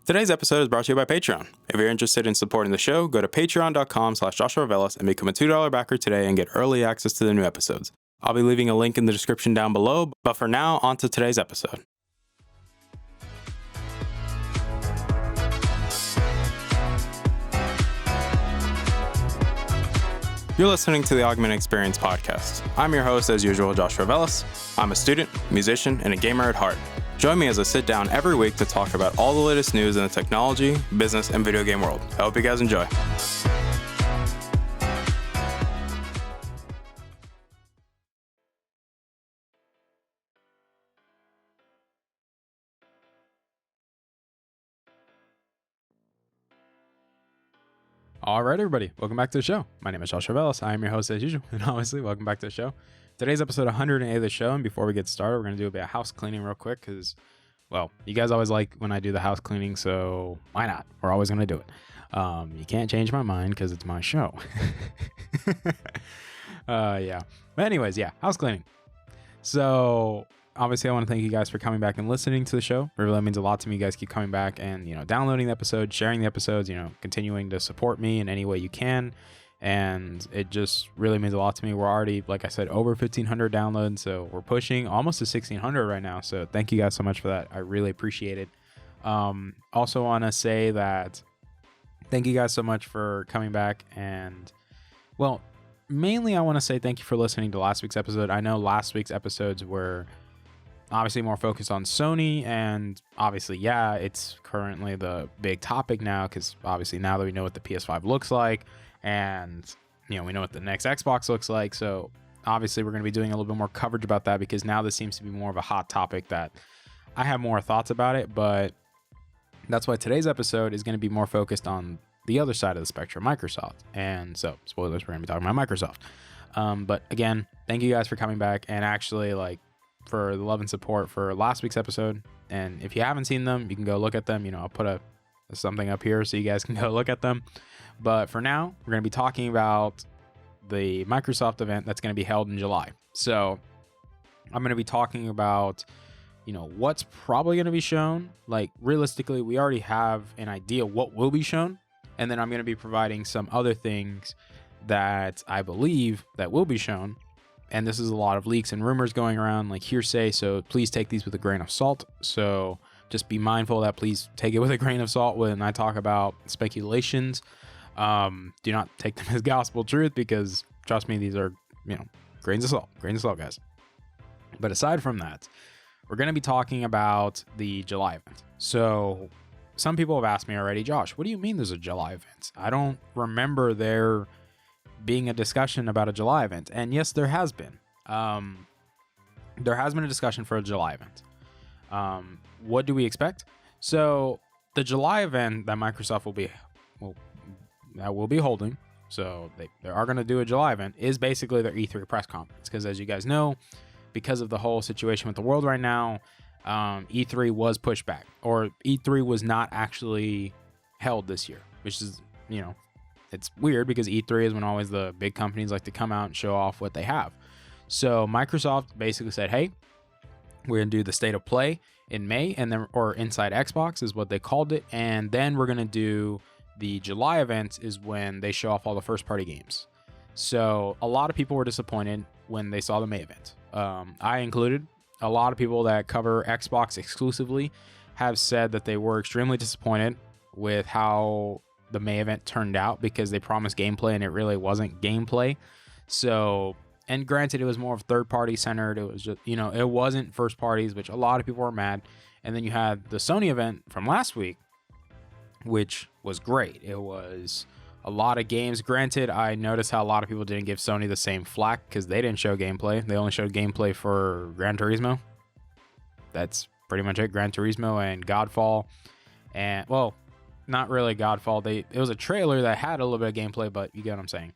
Today's episode is brought to you by Patreon. If you're interested in supporting the show, go to patreon.com/JoshuaVelas and become a $2 backer today and get early access to the new episodes. I'll be leaving a link in the description down below, but for now, on to today's episode. You're listening to the Augmented Experience podcast. I'm your host, as usual, Joshua Velas. I'm a student, musician, and a gamer at heart. Join me as I sit down every week to talk about all the latest news in the technology, business, and video game world. I hope you guys enjoy. All right, everybody, welcome back to the show. My name is Joshua Velas. I am your host as usual, and obviously, welcome back to the show. Today's episode 108 of the show, and before we get started, we're going to do a bit of house cleaning real quick because, well, you guys always like when I do the house cleaning, so why not? We're always going to do it. You can't change my mind because it's my show. Yeah. But anyways, yeah, house cleaning. So obviously, I want to thank you guys for coming back and listening to the show. It really means a lot to me. You guys keep coming back and, downloading the episodes, sharing the episodes, continuing to support me in any way you can. And it just really means a lot to me. We're already, like I said, over 1,500 downloads. So we're pushing almost to 1,600 right now. So thank you guys so much for that. I really appreciate it. Also want to say that thank you guys so much for coming back. And, well, mainly I want to say thank you for listening to last week's episode. I know last week's episodes were obviously more focused on Sony, and obviously, yeah, it's currently the big topic now because obviously now that we know what the PS5 looks like and we know what the next Xbox looks like, so obviously we're going to be doing a little bit more coverage about that because now this seems to be more of a hot topic that I have more thoughts about it. But that's why today's episode is going to be more focused on the other side of the spectrum, Microsoft. And so, spoilers, we're going to be talking about Microsoft. But again, thank you guys for coming back and actually for the love and support for last week's episode. And if you haven't seen them, you can go look at them. I'll put something up here so you guys can go look at them. But for now, we're going to be talking about the Microsoft event that's going to be held in July. So I'm going to be talking about, what's probably going to be shown. Realistically, we already have an idea what will be shown. And then I'm going to be providing some other things that I believe that will be shown. And this is a lot of leaks and rumors going around, like hearsay. So please take these with a grain of salt. So just be mindful that please take it with a grain of salt when I talk about speculations. Do not take them as gospel truth because trust me, these are, grains of salt, guys. But aside from that, we're going to be talking about the July event. So some people have asked me already, Josh, what do you mean there's a July event? I don't remember there being a discussion about a July event. And yes, there has been. There has been a discussion for a July event. What do we expect? So the July event that Microsoft will be holding, so they are going to do a July event, is basically their E3 press conference. Because as you guys know, because of the whole situation with the world right now, E3 was pushed back, or E3 was not actually held this year, which is, it's weird because E3 is when always the big companies like to come out and show off what they have. So Microsoft basically said, hey, we're going to do the state of play in May, and then, or Inside Xbox is what they called it. And then we're going to do the July event is when they show off all the first party games. So a lot of people were disappointed when they saw the May event. I included. A lot of people that cover Xbox exclusively have said that they were extremely disappointed with how the May event turned out because they promised gameplay and it really wasn't gameplay. So, and granted, it was more of third party centered. It was just, it wasn't first parties, which a lot of people were mad. And then you had the Sony event from last week, which was great. It was a lot of games. Granted, I noticed how a lot of people didn't give Sony the same flack because they didn't show gameplay. They only showed gameplay for Gran Turismo. That's pretty much it. Gran Turismo and Godfall. And, well, not really Godfall. It was a trailer that had a little bit of gameplay, but you get what I'm saying.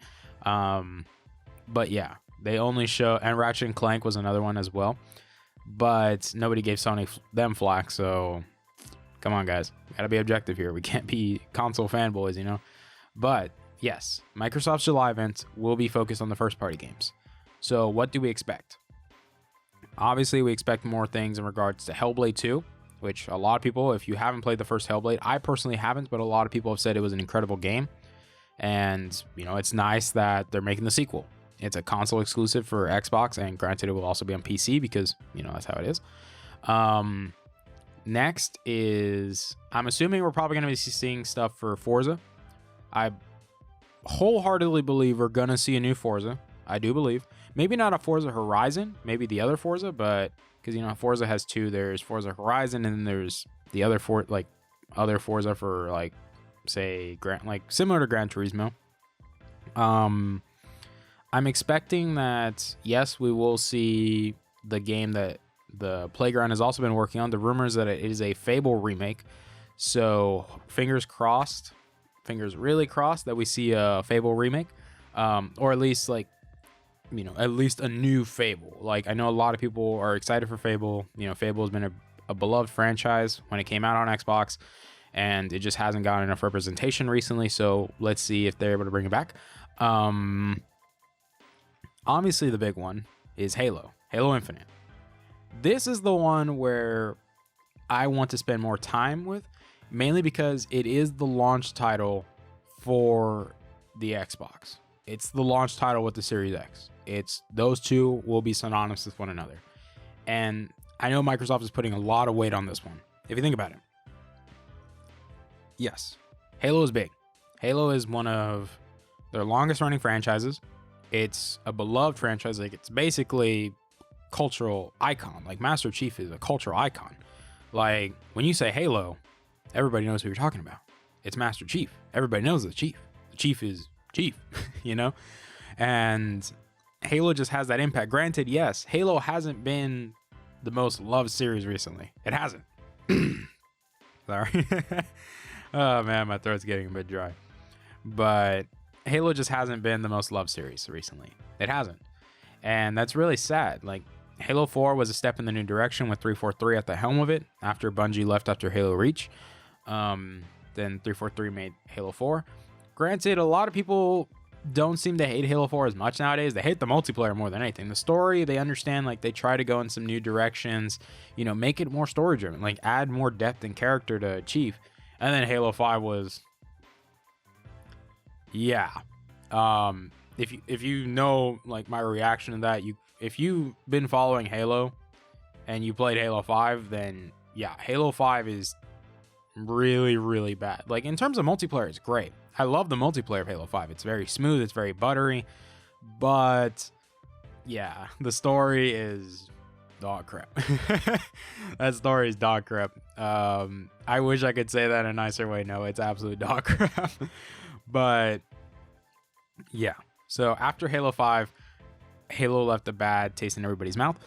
But yeah, they only show, and Ratchet and Clank was another one as well. But nobody gave Sony them flack, so come on, guys. We gotta be objective here. We can't be console fanboys, But yes, Microsoft's July event will be focused on the first party games. So what do we expect? Obviously, we expect more things in regards to Hellblade 2. which a lot of people, if you haven't played the first Hellblade, I personally haven't, but a lot of people have said it was an incredible game. And, you know, it's nice that they're making the sequel. It's a console exclusive for Xbox, and granted, it will also be on PC because, you know, that's how it is. Next is, I'm assuming we're probably going to be seeing stuff for Forza. I wholeheartedly believe we're going to see a new Forza. I do believe. Maybe not a Forza Horizon, maybe the other Forza, but because, you know, Forza has two. There's Forza Horizon, and then there's the other other Forza for, like, say, similar to Gran Turismo. I'm expecting that, yes, we will see the game that the Playground has also been working on. The rumors that it is a Fable remake. So fingers crossed, fingers really crossed that we see a Fable remake, or at least, like, you know, at least a new Fable. Like, I know a lot of people are excited for Fable. You know, Fable has been a beloved franchise when it came out on Xbox, and it just hasn't gotten enough representation recently. So let's see if they're able to bring it back. Obviously, the big one is Halo Infinite. This is the one where I want to spend more time with, mainly because it is the launch title for the Xbox. It's the launch title with the Series X. Those two will be synonymous with one another. And I know Microsoft is putting a lot of weight on this one. If you think about it. Yes, Halo is big. Halo is one of their longest running franchises. It's a beloved franchise. Like, it's basically cultural icon. Like, Master Chief is a cultural icon. Like, when you say Halo, everybody knows who you're talking about. It's Master Chief. Everybody knows the Chief. The Chief is Chief, you know? And Halo just has that impact. Granted, yes, Halo hasn't been the most loved series recently. It hasn't. Sorry. Oh, man, my throat's getting a bit dry. But Halo just hasn't been the most loved series recently. It hasn't. And that's really sad. Like, Halo 4 was a step in the new direction with 343 at the helm of it after Bungie left after Halo Reach. Then 343 made Halo 4. Granted, a lot of people don't seem to hate Halo 4 as much nowadays. They hate the multiplayer more than anything. The story, they understand, like, they try to go in some new directions, you know, make it more story driven, like add more depth and character to Chief. And then Halo 5 was, yeah. If you know, like, my reaction to that, if you've been following Halo and you played Halo 5, then yeah, Halo 5 is really, really bad. Like, in terms of multiplayer, it's great. I love the multiplayer of Halo 5. It's very smooth, it's very buttery, but yeah, the story is dog crap. That story is dog crap. I wish I could say that in a nicer way. No, it's absolute dog crap. But yeah, so after Halo 5, Halo left a bad taste in everybody's mouth.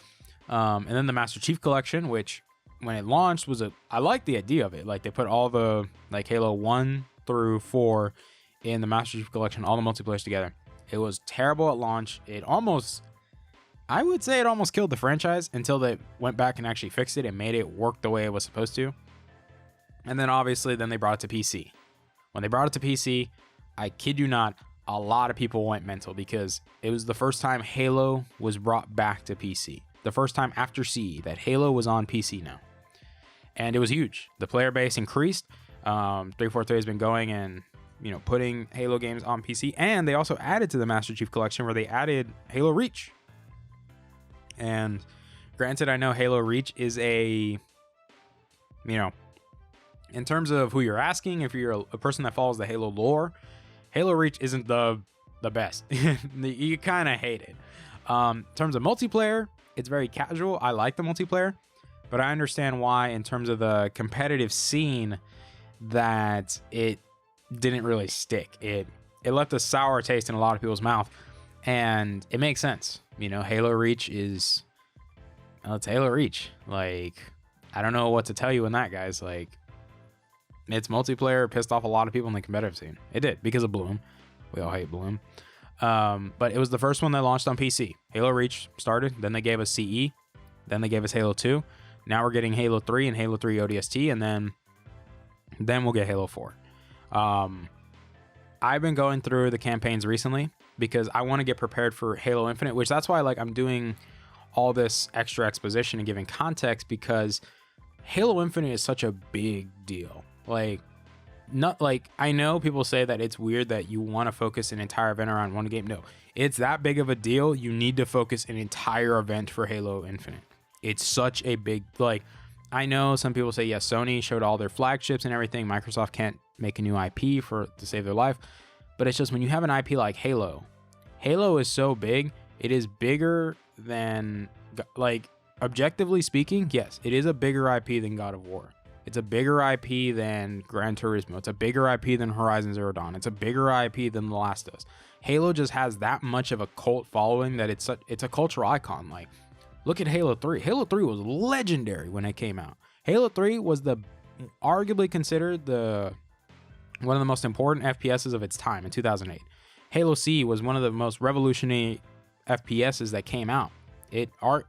And then the Master Chief Collection, which when it launched I like the idea of it. Like, they put all the, like, Halo 1 through 4 in the Master Chief Collection, all the multiplayers together. It was terrible at launch. I would say it almost killed the franchise until they went back and actually fixed it and made it work the way it was supposed to. And then obviously then they brought it to PC. When they brought it to PC, I kid you not, a lot of people went mental because it was the first time Halo was brought back to PC. The first time after CE that Halo was on PC now. And it was huge. The player base increased. 343 has been going and, you know, putting Halo games on PC. And they also added to the Master Chief Collection where they added Halo Reach. And granted, I know Halo Reach is in terms of who you're asking, if you're a person that follows the Halo lore, Halo Reach isn't the best. You kind of hate it. In terms of multiplayer, it's very casual. I like the multiplayer, but I understand why in terms of the competitive scene that it didn't really stick. It left a sour taste in a lot of people's mouth, and it makes sense. You know, Halo Reach it's Halo Reach. Like, I don't know what to tell you in that, guys. Like, its multiplayer pissed off a lot of people in the competitive scene. It did, because of Bloom. We all hate Bloom. But it was the first one that launched on PC. Halo Reach started, then they gave us CE, then they gave us Halo 2. Now we're getting Halo 3 and Halo 3 ODST, and then we'll get Halo 4. I've been going through the campaigns recently because I want to get prepared for Halo Infinite, which that's why, like, I'm doing all this extra exposition and giving context, because Halo Infinite is such a big deal. Like, not like, I know people say that it's weird that you want to focus an entire event around one game. No, it's that big of a deal. You need to focus an entire event for Halo Infinite. It's such a big, like, I know some people say, yes, Sony showed all their flagships and everything. Microsoft can't make a new IP to save their life. But it's just when you have an IP like Halo is so big. It is bigger than, like, objectively speaking, yes, it is a bigger IP than God of War. It's a bigger IP than Gran Turismo. It's a bigger IP than Horizon Zero Dawn. It's a bigger IP than The Last of Us. Halo just has that much of a cult following that it's a cultural icon. Like, look at Halo 3. Halo 3 was legendary when it came out. Halo 3 was arguably considered one of the most important FPSs of its time in 2008. Halo C was one of the most revolutionary FPSs that came out.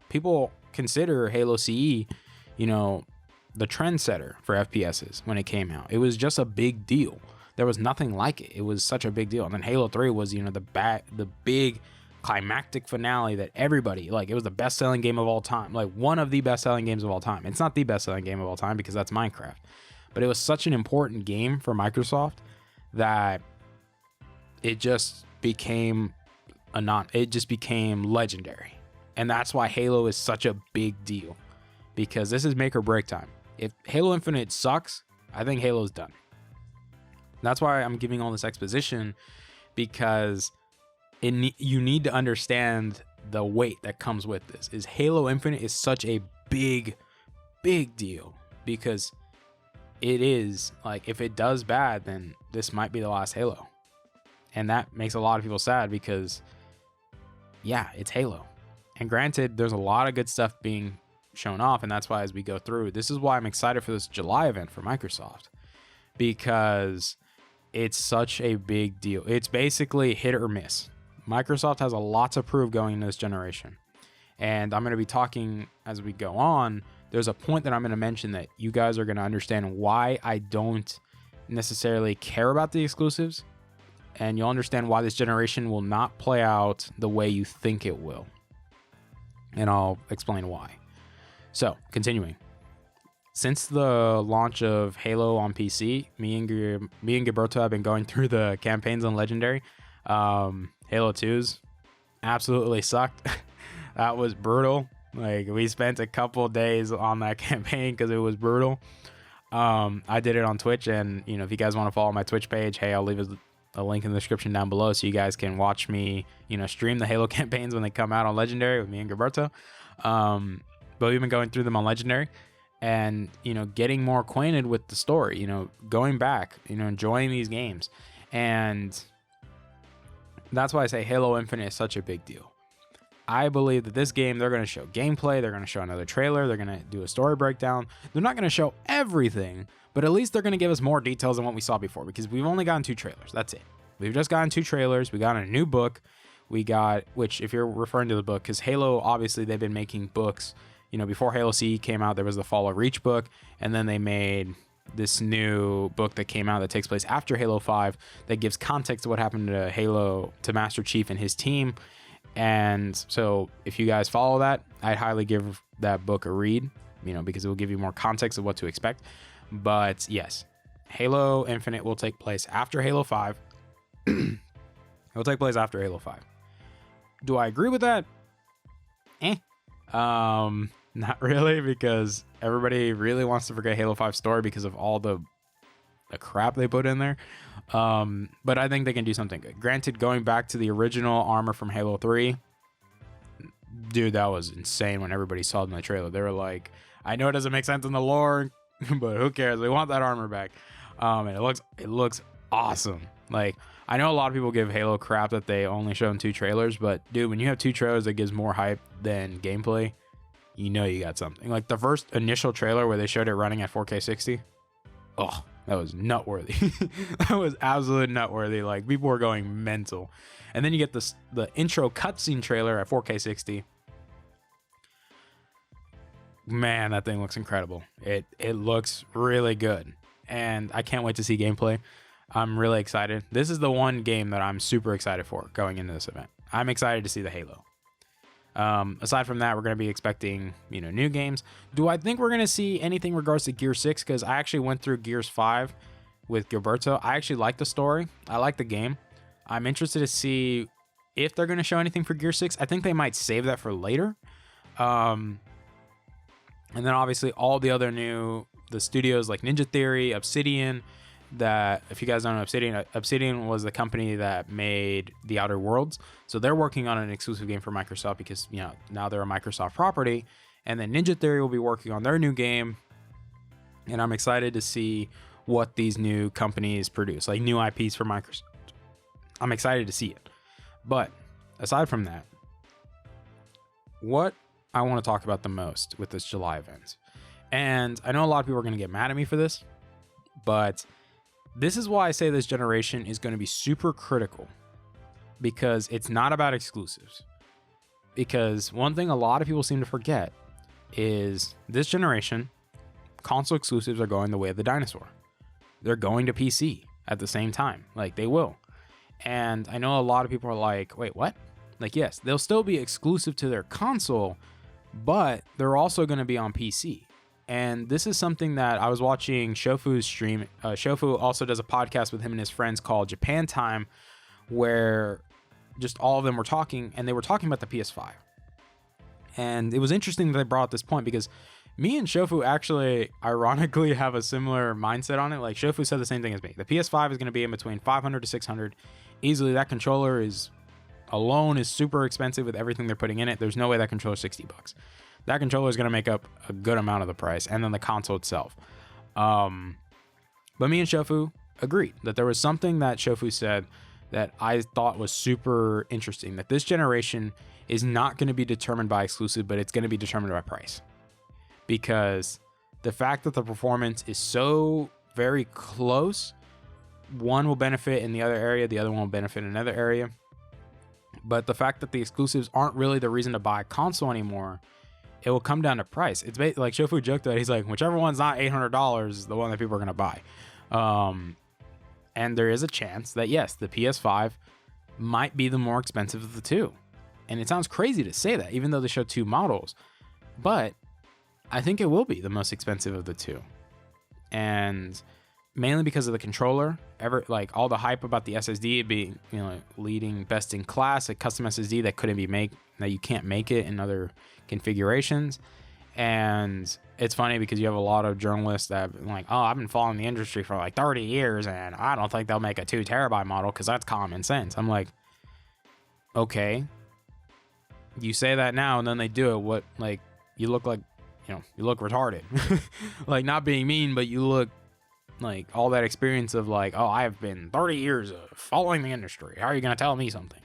People consider Halo CE, the trendsetter for FPSs when it came out. It was just a big deal. There was nothing like it. It was such a big deal. And then Halo 3 was, the big climactic finale that everybody, like, it was the best-selling game of all time. Like, one of the best-selling games of all time. It's not the best-selling game of all time because that's Minecraft. But it was such an important game for Microsoft that it just became legendary. And that's why Halo is such a big deal, because this is make or break time. If Halo Infinite sucks, I think Halo's done. That's why I'm giving all this exposition, because you need to understand the weight that comes with this. Is Halo Infinite is such a big deal, because it is, like, if it does bad, then this might be the last Halo. And that makes a lot of people sad, because yeah, it's Halo. And granted, there's a lot of good stuff being shown off, and that's why as we go through, this is why I'm excited for this July event for Microsoft, because it's such a big deal. It's basically hit or miss. Microsoft has a lot to prove going into this generation, and I'm going to be talking as we go on. There's a point that I'm going to mention that you guys are going to understand why I don't necessarily care about the exclusives, and you'll understand why this generation will not play out the way you think it will. And I'll explain why. So, continuing. Since the launch of Halo on PC, me and Gilberto have been going through the campaigns on Legendary. Halo 2's absolutely sucked. That was brutal. Like, we spent a couple days on that campaign because it was brutal. I did it on Twitch, and if you guys want to follow my Twitch page, hey, I'll leave a link in the description down below so you guys can watch me, stream the Halo campaigns when they come out on Legendary with me and Gilberto. But we've been going through them on Legendary and, getting more acquainted with the story, going back, enjoying these games. And that's why I say Halo Infinite is such a big deal. I believe that this game, they're going to show gameplay, they're going to show another trailer, they're going to do a story breakdown. They're not going to show everything, but at least they're going to give us more details than what we saw before, because we've only gotten 2 trailers. That's it. We've just gotten 2 trailers. We got a new book. Which if you're referring to the book, because Halo, obviously they've been making books, before Halo CE came out, there was the Fall of Reach book, and then they made this new book that came out that takes place after Halo 5 that gives context to what happened to Master Chief and his team. And so if you guys follow that, I'd highly give that book a read, because it will give you more context of what to expect. But yes, Halo Infinite will take place after Halo 5. It will take place after Halo 5. Do I agree with that? Not really, because everybody really wants to forget Halo 5 story because of all the crap they put in there. But I think they can do something good. Granted, going back to the original armor from Halo 3, dude, that was insane when everybody saw it in the trailer. They were like, I know it doesn't make sense in the lore, but who cares? We want that armor back. And it looks awesome. Like, I know a lot of people give Halo crap that they only show in 2 trailers, but dude, when you have 2 trailers that gives more hype than gameplay, you got something. Like the first initial trailer where they showed it running at 4K 60, oh, that was nutworthy. That was absolutely nutworthy. Like, people were going mental. And then you get the intro cutscene trailer at 4K 60. Man, that thing looks incredible. It looks really good, and I can't wait to see gameplay. I'm really excited. This is the one game that I'm super excited for going into this event. I'm excited to see the Halo. Aside from that, we're going to be expecting, new games. Do I think we're going to see anything in regards to Gear 6? Because I actually went through Gears 5 with Gilberto. I actually like the story. I like the game. I'm interested to see if they're going to show anything for Gear 6. I think they might save that for later. And then obviously all the other the studios like Ninja Theory, Obsidian, that if you guys don't know Obsidian was the company that made The Outer Worlds. So they're working on an exclusive game for Microsoft because, now they're a Microsoft property. And then Ninja Theory will be working on their new game. And I'm excited to see what these new companies produce, like new IPs for Microsoft. I'm excited to see it. But aside from that, what I want to talk about the most with this July event, and I know a lot of people are going to get mad at me for this, but this is why I say this generation is going to be super critical, because it's not about exclusives. Because one thing a lot of people seem to forget is this generation, console exclusives are going the way of the dinosaur. They're going to PC at the same time. Like, they will. And I know a lot of people are like, wait, what? Like, yes, they'll still be exclusive to their console, but they're also going to be on PC. And this is something that I was watching Shofu's stream. Shofu also does a podcast with him and his friends called Japan Time, where just all of them were talking, and they were talking about the PS5. And it was interesting that they brought up this point, because me and Shofu actually ironically have a similar mindset on it. Like, Shofu said the same thing as me. The PS5 is going to be in between $500 to $600. Easily, that controller alone is super expensive with everything they're putting in it. There's no way that controller is $60. That controller is going to make up a good amount of the price, and then the console itself. But me and Shofu agreed that there was something that Shofu said that I thought was super interesting, that this generation is not going to be determined by exclusive, but it's going to be determined by price. Because the fact that the performance is so very close, one will benefit in the other area, the other one will benefit in another area. But the fact that the exclusives aren't really the reason to buy a console anymore, it will come down to price. It's like Shofu joked that he's like, whichever one's not $800 is the one that people are going to buy. And there is a chance that, yes, the PS5 might be the more expensive of the two. And it sounds crazy to say that, even though they show two models. But I think it will be the most expensive of the two. And mainly because of the controller, all the hype about the SSD being, leading best in class, a custom SSD that couldn't be made, that you can't make it in other configurations. And it's funny because you have a lot of journalists that are like, oh, I've been following the industry for like 30 years and I don't think they'll make a 2 terabyte model because that's common sense. I'm like, okay, you say that now and then they do it. What, like, you look like, you look retarded. Like, not being mean, but you look like all that experience of like, oh, I have been 30 years of following the industry. How are you going to tell me something?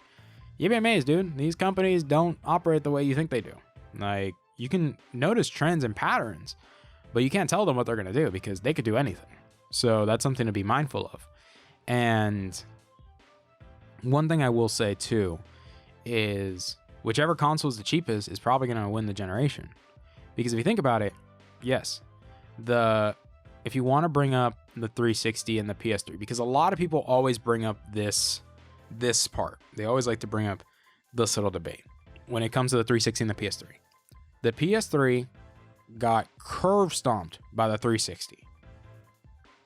You'd be amazed, dude. These companies don't operate the way you think they do. Like, you can notice trends and patterns, but you can't tell them what they're going to do because they could do anything. So that's something to be mindful of. And one thing I will say too is whichever console is the cheapest is probably going to win the generation. Because if you think about it, yes, if you want to bring up the 360 and the PS3, because a lot of people always bring up this part. They always like to bring up this little debate when it comes to the 360 and the PS3. The PS3 got curb stomped by the 360.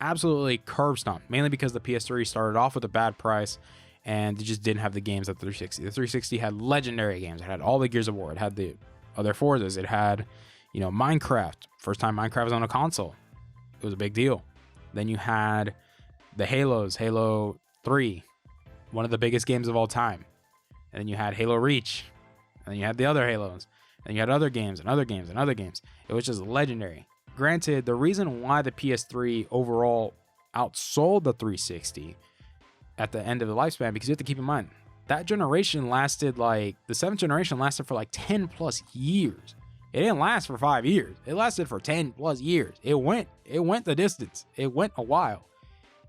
Absolutely curb stomped, mainly because the PS3 started off with a bad price and it just didn't have the games that the 360. The 360 had legendary games. It had all the Gears of War. It had the other Forzas. It had, Minecraft. First time Minecraft was on a console. It was a big deal. Then you had the Halos, Halo 3, one of the biggest games of all time. And then you had Halo Reach. And then you had the other Halos. And you had other games and other games and other games. It was just legendary. Granted, the reason why the PS3 overall outsold the 360 at the end of the lifespan, because you have to keep in mind, that generation lasted the 7th generation lasted for 10 plus years. It didn't last for 5 years. It lasted for 10 plus years. It went the distance. It went a while.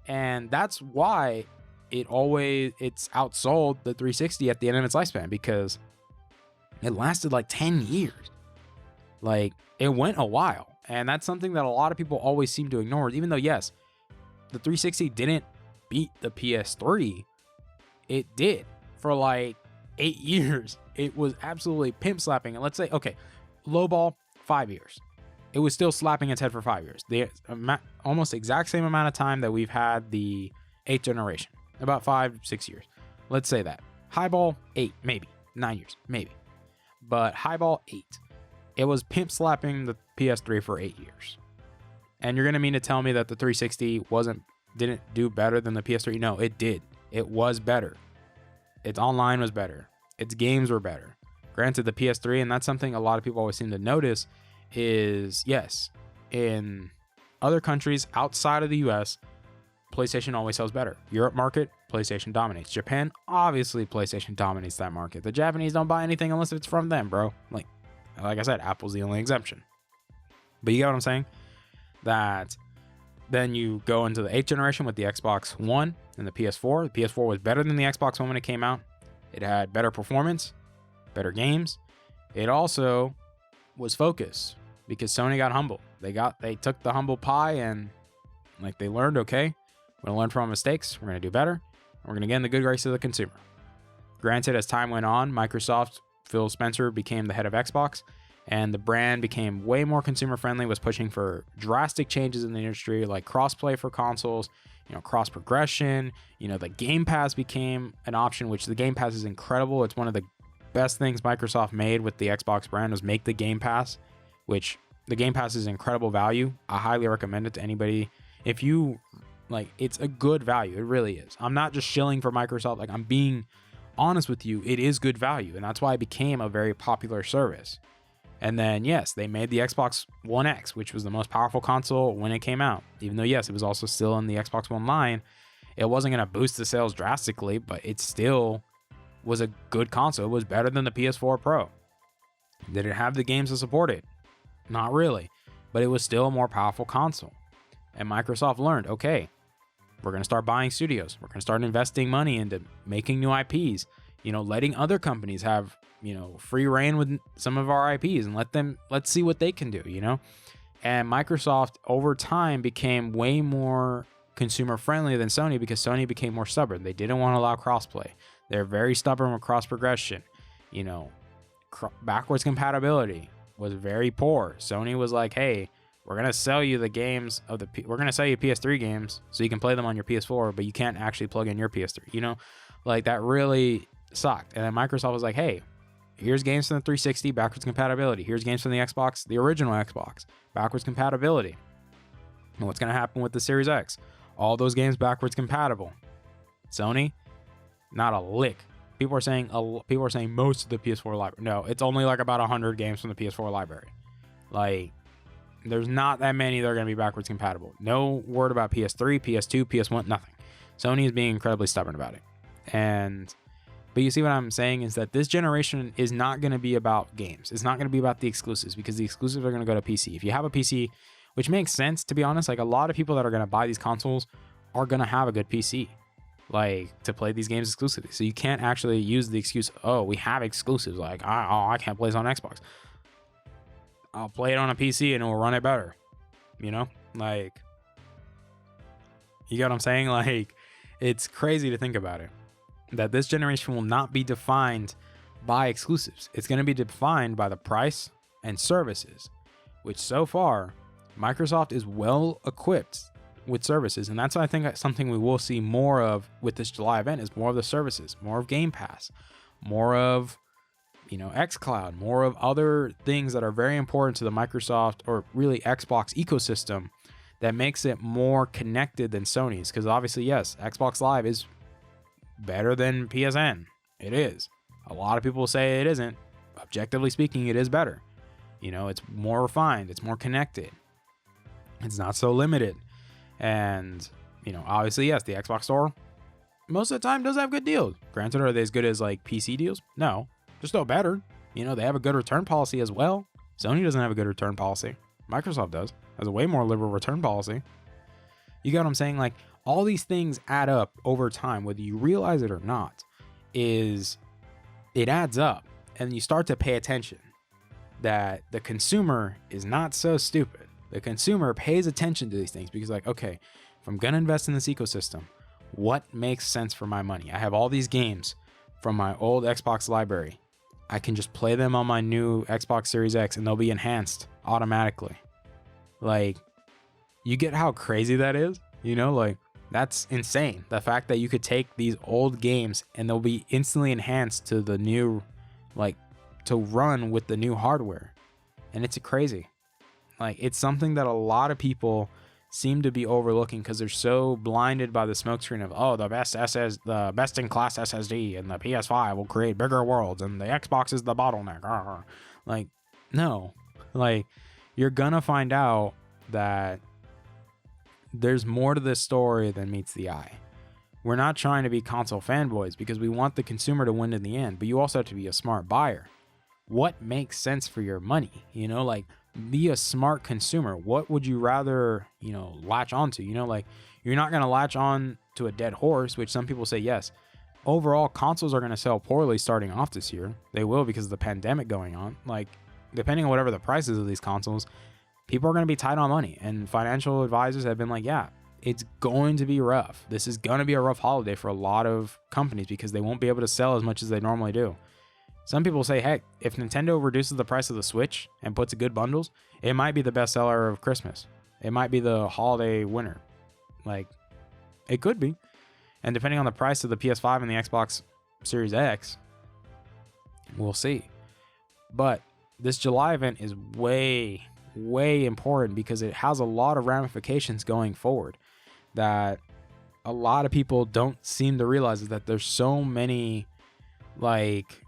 And that's why it's outsold the 360 at the end of its lifespan, because it lasted 10 years. It went a while. And that's something that a lot of people always seem to ignore. Even though, yes, the 360 didn't beat the PS3, it did for 8 years. It was absolutely pimp slapping. And let's say, okay, low ball, 5 years. It was still slapping its head for 5 years. The almost exact same amount of time that we've had the 8th generation, about 5-6 years. Let's say that. High ball, 8, maybe 9 years, maybe. But high ball, 8. It was pimp slapping the PS3 for 8 years. And you're gonna mean to tell me that the 360 didn't do better than the PS3? No, it did. It was better. Its online was better. Its games were better. Granted, the PS3, and that's something a lot of people always seem to notice, is yes, in other countries outside of the US, PlayStation always sells better. Europe market, PlayStation dominates. Japan, obviously PlayStation dominates that market. The Japanese don't buy anything unless it's from them, bro. Like I said, Apple's the only exemption. But you get what I'm saying? That then you go into the 8th generation with the Xbox One and the PS4. The PS4 was better than the Xbox One when it came out. It had better performance, better games. It also was focused because Sony got humble. They took the humble pie and like they learned, okay, we're gonna learn from our mistakes. We're gonna do better. And we're gonna get in the good graces of the consumer. Granted, as time went on, Microsoft, Phil Spencer became the head of Xbox, and the brand became way more consumer friendly, was pushing for drastic changes in the industry, like crossplay for consoles, cross progression. The Game Pass became an option, which the Game Pass is incredible. It's one of the best things Microsoft made with the Xbox brand, was make the Game Pass, which the Game Pass is incredible value. I highly recommend it to anybody. If you like, it's a good value. It really is. I'm not just shilling for Microsoft. Like, I'm being honest with you. It is good value. And that's why it became a very popular service. And then, yes, they made the Xbox One X, which was the most powerful console when it came out. Even though, yes, it was also still in the Xbox One line. It wasn't going to boost the sales drastically, but it still was a good console. It was better than the PS4 Pro. Did it have the games to support it? Not really. But it was still a more powerful console. And Microsoft learned, okay, we're going to start buying studios. We're going to start investing money into making new IPs. Letting other companies have free reign with some of our IPs and let's see what they can do, And Microsoft over time became way more consumer friendly than Sony because Sony became more stubborn. They didn't want to allow crossplay. They're very stubborn with cross progression. Backwards compatibility was very poor. Sony was like, hey, we're going to sell you the games we're going to sell you PS3 games so you can play them on your PS4, but you can't actually plug in your PS3, like that really sucked. And then Microsoft was like, hey, here's games from the 360, backwards compatibility. Here's games from the Xbox, the original Xbox, backwards compatibility. And what's going to happen with the Series X? All those games backwards compatible. Sony, not a lick. People are saying most of the PS4 library. No, it's only like about 100 games from the PS4 library. Like, there's not that many that are going to be backwards compatible. No word about PS3, PS2, PS1, nothing. Sony is being incredibly stubborn about it. But you see what I'm saying is that this generation is not going to be about games. It's not going to be about the exclusives because the exclusives are going to go to PC. If you have a PC, which makes sense, to be honest, like a lot of people that are going to buy these consoles are going to have a good PC, like to play these games exclusively. So you can't actually use the excuse, oh, we have exclusives. Like, I can't play this on Xbox. I'll play it on a PC and it will run it better. Like, you get what I'm saying? Like, it's crazy to think about it. That this generation will not be defined by exclusives. It's going to be defined by the price and services, which so far, Microsoft is well equipped with services. And that's, I think, something we will see more of with this July event is more of the services, more of Game Pass, more of, xCloud, more of other things that are very important to the Microsoft or really Xbox ecosystem that makes it more connected than Sony's. Because obviously, yes, Xbox Live is better than PSN. It is. A lot of people say it isn't. Objectively speaking, it is better. It's more refined. It's more connected. It's not so limited. And, obviously, yes, the Xbox Store most of the time does have good deals. Granted, are they as good as like PC deals? No. They're still better. They have a good return policy as well. Sony doesn't have a good return policy. Microsoft does. Has a way more liberal return policy. You get what I'm saying? Like, all these things add up over time, whether you realize it or not, it adds up. And you start to pay attention that the consumer is not so stupid. The consumer pays attention to these things because, like, okay, if I'm going to invest in this ecosystem, what makes sense for my money? I have all these games from my old Xbox library. I can just play them on my new Xbox Series X and they'll be enhanced automatically. Like, you get how crazy that is? You know, like, that's insane. The fact that you could take these old games and they'll be instantly enhanced to the new, like, to run with the new hardware. And it's crazy. Like, it's something that a lot of people seem to be overlooking because they're so blinded by the smokescreen of, oh, the best in class SSD and the PS5 will create bigger worlds and the Xbox is the bottleneck. Like, no. Like, you're gonna find out that there's more to this story than meets the eye. We're not trying to be console fanboys because we want the consumer to win in the end, but you also have to be a smart buyer. What makes sense for your money? You know, like, be a smart consumer. What would you rather, you know, latch onto? You know, like, you're not going to latch on to a dead horse, which some people say yes. Overall, consoles are going to sell poorly starting off this year. They will because of the pandemic going on. Like, depending on whatever the prices of these consoles, people are going to be tight on money. And financial advisors have been like, yeah, it's going to be rough. This is going to be a rough holiday for a lot of companies because they won't be able to sell as much as they normally do. Some people say, heck, if Nintendo reduces the price of the Switch and puts good bundles, it might be the best seller of Christmas. It might be the holiday winner. Like, it could be. And depending on the price of the PS5 and the Xbox Series X, we'll see. But this July event is way important because it has a lot of ramifications going forward that a lot of people don't seem to realize, is that there's so many, like,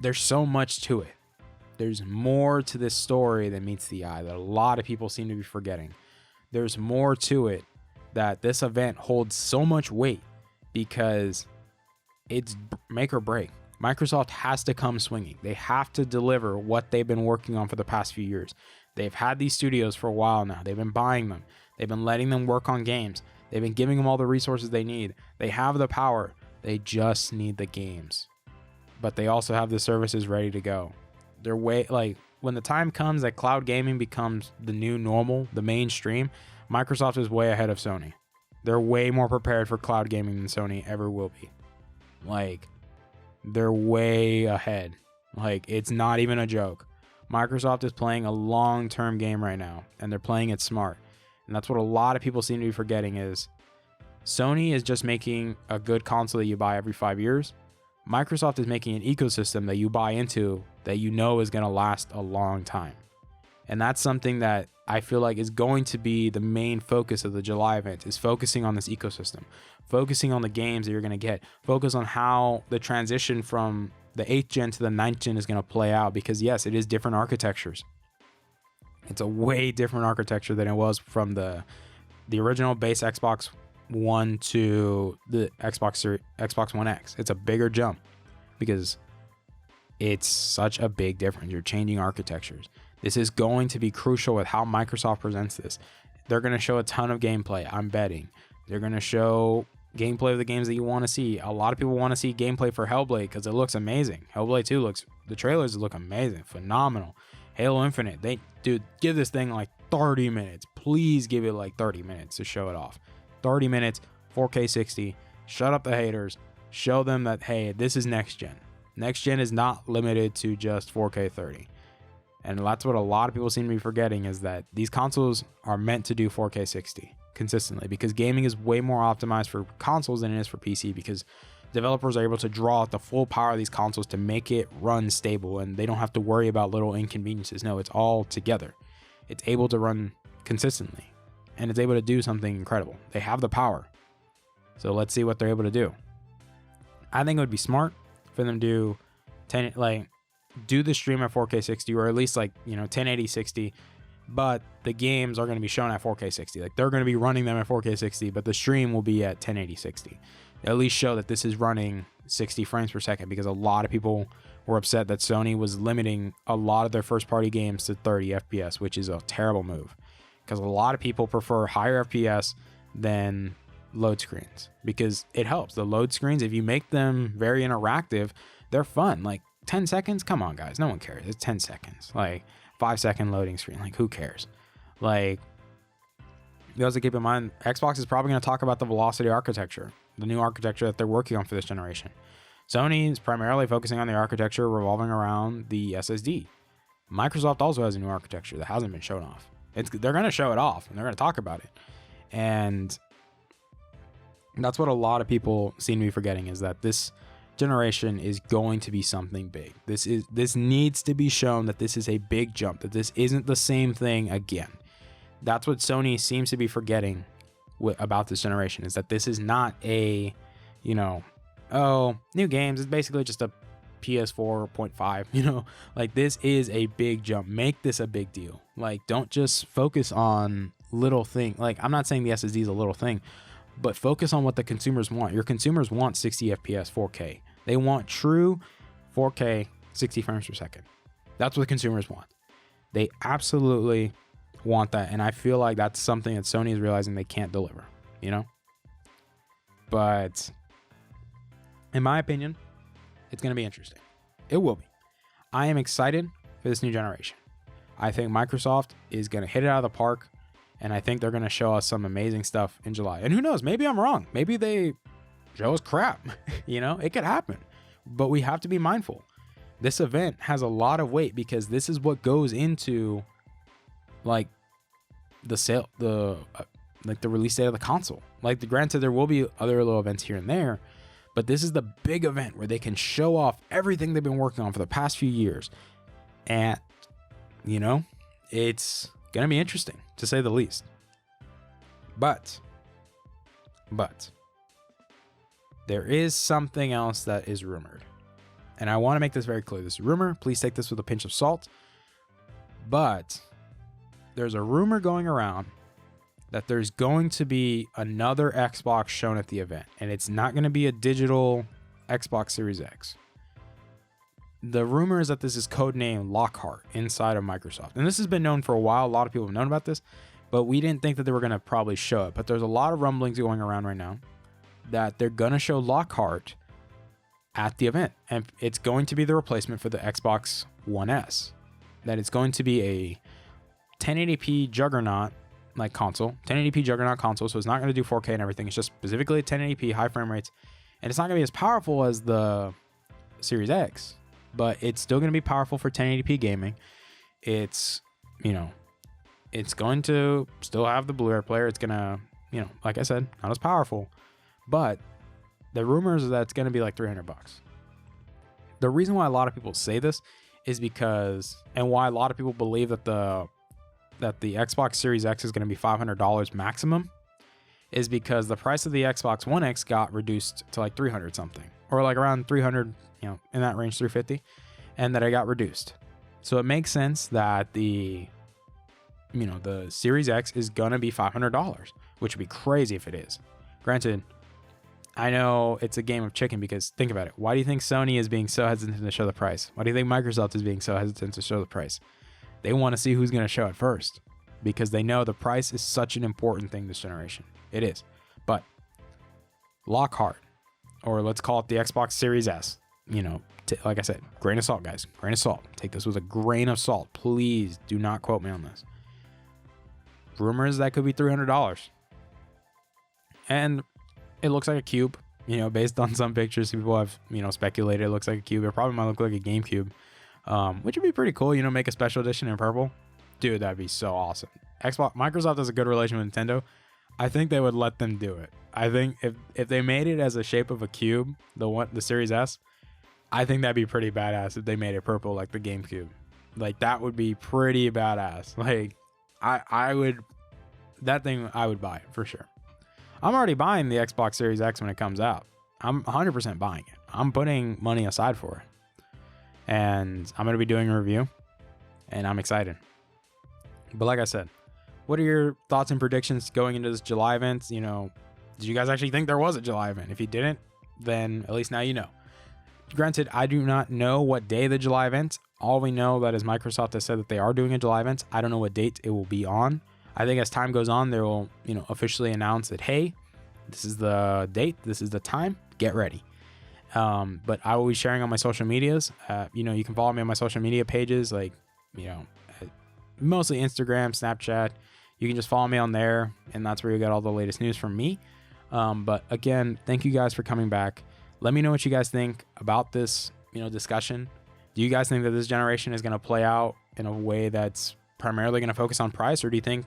there's so much to it. There's more to this story than meets the eye that a lot of people seem to be forgetting. There's more to it, that this event holds so much weight because it's make or break. Microsoft has to come swinging. They have to deliver what they've been working on for the past few years. They've had these studios for a while now. They've been buying them. They've been letting them work on games. They've been giving them all the resources they need. They have the power. They just need the games. But they also have the services ready to go. They're like, when the time comes that cloud gaming becomes the new normal, the mainstream, Microsoft is way ahead of Sony. They're way more prepared for cloud gaming than Sony ever will be. Like, they're way ahead. Like, it's not even a joke. Microsoft is playing a long-term game right now, and they're playing it smart. And that's what a lot of people seem to be forgetting, is Sony is just making a good console that you buy every 5 years. Microsoft is making an ecosystem that you buy into that you know is going to last a long time. And that's something that I feel like is going to be the main focus of the July event, is focusing on this ecosystem, focusing on the games that you're going to get, focus on how the transition from the 8th gen to the 9th gen is going to play out, because yes, it is different architectures. It's a way different architecture than it was from the original base Xbox One to the Xbox One X. It's a bigger jump because it's such a big difference. You're changing architectures. This is going to be crucial with how Microsoft presents this. They're going to show a ton of gameplay, I'm betting. They're going to show gameplay of the games that you want to see. A lot of people want to see gameplay for Hellblade because it looks amazing. Hellblade 2 the trailers look amazing, phenomenal. Halo Infinite, dude, give this thing like 30 minutes. Please give it like 30 minutes to show it off. 30 minutes, 4K 60, shut up the haters, show them that, hey, this is next gen. Next gen is not limited to just 4K 30. And that's what a lot of people seem to be forgetting, is that these consoles are meant to do 4K 60 consistently, because gaming is way more optimized for consoles than it is for PC, because developers are able to draw out the full power of these consoles to make it run stable, and they don't have to worry about little inconveniences. No, it's all together. It's able to run consistently, and it's able to do something incredible. They have the power. So let's see what they're able to do. I think it would be smart for them to do the stream at 4K 60, or at least 1080 60, but the games are going to be shown at 4K 60. Like, they're going to be running them at 4K 60, but the stream will be at 1080 60. At least show that this is running 60 frames per second, because a lot of people were upset that Sony was limiting a lot of their first party games to 30 FPS, which is a terrible move, because a lot of people prefer higher FPS than load screens, because it helps. The load screens, if you make them very interactive, they're fun. Like, 10 seconds, come on guys, no one cares. It's 10 seconds. Like, 5-second loading screen, like, who cares? Like, you also keep in mind, Xbox is probably going to talk about the velocity architecture, the new architecture that they're working on for this generation. Sony is primarily focusing on the architecture revolving around the SSD. Microsoft also has a new architecture that hasn't been shown off. They're going to show it off and they're going to talk about it. And that's what a lot of people seem to be forgetting, is that this generation is going to be something big. This needs to be shown that this is a big jump, that this isn't the same thing again. That's what Sony seems to be forgetting about this generation, is that this is not a, new games. It's basically just a PS4.5, like this is a big jump. Make this a big deal. Like, don't just focus on little thing. Like, I'm not saying the SSD is a little thing, but focus on what the consumers want. Your consumers want 60 FPS 4K. They want true 4K 60 frames per second. That's what consumers want. They absolutely want that. And I feel like that's something that Sony is realizing they can't deliver, But in my opinion, it's going to be interesting. It will be. I am excited for this new generation. I think Microsoft is going to hit it out of the park. And I think they're going to show us some amazing stuff in July. And who knows? Maybe I'm wrong. Maybe they show us crap. It could happen. But we have to be mindful. This event has a lot of weight because this is what goes into like the sale, the release date of the console. Like, granted, there will be other little events here and there, but this is the big event where they can show off everything they've been working on for the past few years. And, it's going to be interesting, to say the least. But there is something else that is rumored. And I want to make this very clear. This is a rumor. Please take this with a pinch of salt. But there's a rumor going around that there's going to be another Xbox shown at the event. And it's not going to be a digital Xbox Series X. The rumor is that this is codenamed Lockhart inside of Microsoft. And this has been known for a while. A lot of people have known about this, but we didn't think that they were going to probably show it. But there's a lot of rumblings going around right now that they're going to show Lockhart at the event. And it's going to be the replacement for the Xbox One S. That it's going to be a 1080p juggernaut like console, 1080p juggernaut console. So it's not going to do 4K and everything. It's just specifically 1080p high frame rates. And it's not going to be as powerful as the Series X, but it's still going to be powerful for 1080p gaming. It's, it's going to still have the Blu-ray player. It's going to, like I said, not as powerful, but the rumors is that it's going to be like $300. The reason why a lot of people say this is because, and why a lot of people believe that the Xbox Series X is going to be $500 maximum, is because the price of the Xbox One X got reduced to like 300 something, or like around 300, in that range, 350, and that it got reduced. So it makes sense that the Series X is gonna be $500, which would be crazy if it is. Granted, I know it's a game of chicken, because think about it. Why do you think Sony is being so hesitant to show the price? Why do you think Microsoft is being so hesitant to show the price? They want to see who's going to show it first, because they know the price is such an important thing this generation. It is. But Lockhart, or let's call it the Xbox Series S, like I said, grain of salt, guys. Grain of salt. Take this with a grain of salt. Please do not quote me on this. Rumors that could be $300. And it looks like a cube, based on some pictures people have, speculated. It looks like a cube. It probably might look like a GameCube, which would be pretty cool. Make a special edition in purple. Dude, that'd be so awesome. Microsoft has a good relation with Nintendo. I think they would let them do it. I think if they made it as a shape of a cube, the Series S, I think that'd be pretty badass if they made it purple like the GameCube. Like, that would be pretty badass. Like, I would buy it for sure. I'm already buying the Xbox Series X when it comes out. I'm 100% buying it. I'm putting money aside for it. And I'm going to be doing a review, and I'm excited. But like I said, what are your thoughts and predictions going into this July event? Did you guys actually think there was a July event? If you didn't, then at least now you know. Granted, I do not know what day the July event. All we know that is Microsoft has said that they are doing a July event. I don't know what date it will be on. I think as time goes on, they will, officially announce that, hey, this is the date, this is the time, get ready. But I will be sharing on my social medias. You can follow me on my social media pages, like, mostly Instagram, Snapchat. You can just follow me on there, and that's where you get all the latest news from me. But again, thank you guys for coming back. Let me know what you guys think about this, discussion. Do you guys think that this generation is going to play out in a way that's primarily going to focus on price, or do you think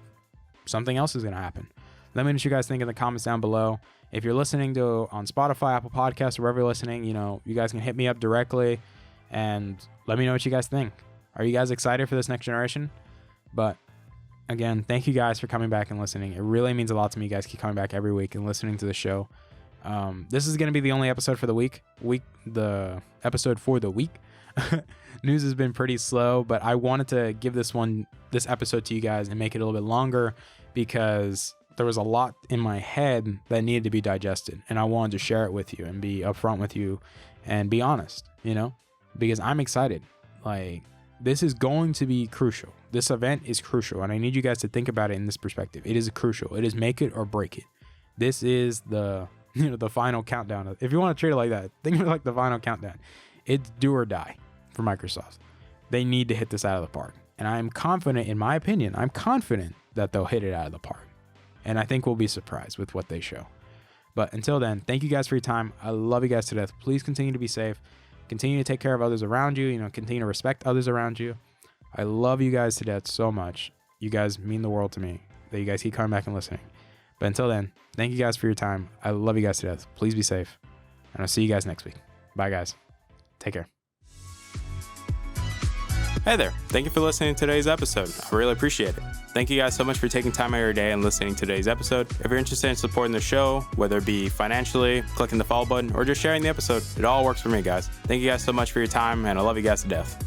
something else is going to happen? Let me know what you guys think in the comments down below. If you're listening to on Spotify, Apple Podcasts, or wherever you're listening, you guys can hit me up directly and let me know what you guys think. Are you guys excited for this next generation? But again, thank you guys for coming back and listening. It really means a lot to me. You guys keep coming back every week and listening to the show. This is going to be the only episode for the week. The episode for the week. News has been pretty slow, but I wanted to give this episode to you guys and make it a little bit longer because there was a lot in my head that needed to be digested, and I wanted to share it with you and be upfront with you and be honest, because I'm excited. Like, this is going to be crucial. This event is crucial, and I need you guys to think about it in this perspective. It is crucial. It is make it or break it. This is the final countdown. If you want to treat it like that, think of it like the final countdown. It's do or die for Microsoft. They need to hit this out of the park. And I'm confident, in my opinion, that they'll hit it out of the park. And I think we'll be surprised with what they show. But until then, thank you guys for your time. I love you guys to death. Please continue to be safe. Continue to take care of others around you. Continue to respect others around you. I love you guys to death so much. You guys mean the world to me, that you guys keep coming back and listening. But until then, thank you guys for your time. I love you guys to death. Please be safe. And I'll see you guys next week. Bye, guys. Take care. Hey there. Thank you for listening to today's episode. I really appreciate it. Thank you guys so much for taking time out of your day and listening to today's episode. If you're interested in supporting the show, whether it be financially, clicking the follow button, or just sharing the episode, it all works for me, guys. Thank you guys so much for your time, and I love you guys to death.